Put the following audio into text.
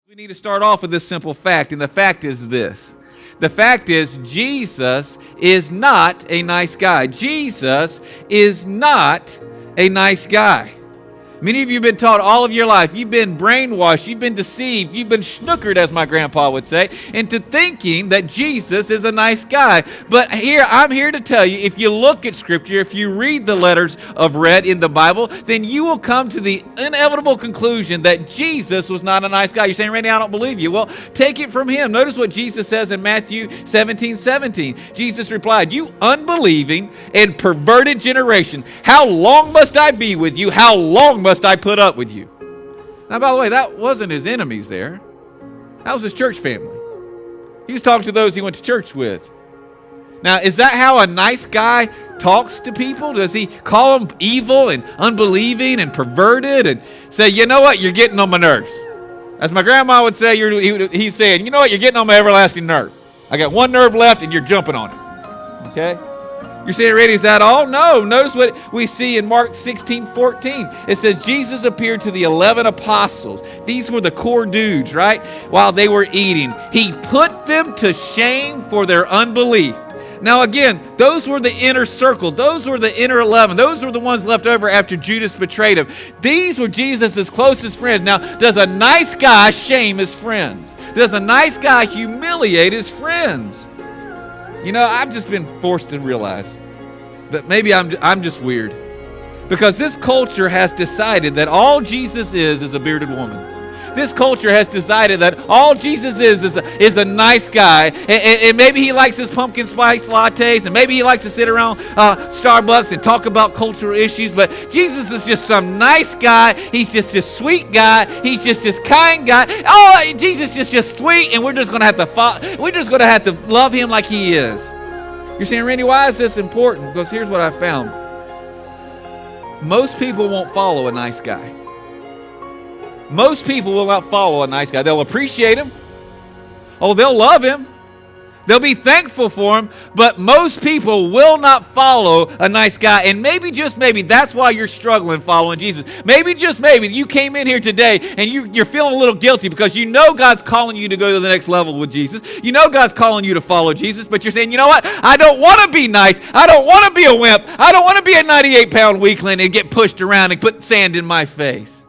We need to start off with this simple fact, and the fact is this. The fact is Jesus is not a nice guy. Jesus is not a nice guy. Many of you have been taught all of your life, you've been brainwashed, you've been deceived, you've been snookered, as my grandpa would say, into thinking that Jesus is a nice guy. But I'm here to tell you, if you look at Scripture, if you read the letters of red in the Bible, then you will come to the inevitable conclusion that Jesus was not a nice guy. You're saying, Randy, I don't believe you. Well, take it from him. Notice what Jesus says in Matthew 17:17. Jesus replied, "You unbelieving and perverted generation, how long must I be with you? How long must I put up with you?" Now, by the way, that wasn't his enemies there. That was his church family. He was talking to those he went to church with. Now, is that how a nice guy talks to people? Does he call them evil and unbelieving and perverted and say, you know what, you're getting on my nerves? As my grandma would say, he's saying, you know what, you're getting on my everlasting nerve. I got one nerve left and you're jumping on it. Okay? You're saying, Randy, is that all? No. Notice what we see in Mark 16:14. It says, Jesus appeared to the 11 apostles. These were the core dudes, right? While they were eating. He put them to shame for their unbelief. Now again, those were the inner circle. Those were the inner 11. Those were the ones left over after Judas betrayed him. These were Jesus' closest friends. Now, does a nice guy shame his friends? Does a nice guy humiliate his friends? You know, I've just been forced to realize that maybe I'm just weird. Because this culture has decided that all Jesus is a bearded woman. This culture has decided that all Jesus is a nice guy. And maybe he likes his pumpkin spice lattes. And maybe he likes to sit around Starbucks and talk about cultural issues. But Jesus is just some nice guy. He's just this sweet guy. He's just this kind guy. Oh, Jesus is just sweet. And we're just going to have to love him like he is. You're saying, Randy, why is this important? Because here's what I found. Most people won't follow a nice guy. Most people will not follow a nice guy. They'll appreciate him. Oh, they'll love him. They'll be thankful for him. But most people will not follow a nice guy. And maybe, just maybe, that's why you're struggling following Jesus. Maybe, just maybe, you came in here today and you're feeling a little guilty because you know God's calling you to go to the next level with Jesus. You know God's calling you to follow Jesus. But you're saying, you know what? I don't want to be nice. I don't want to be a wimp. I don't want to be a 98-pound weakling and get pushed around and put sand in my face.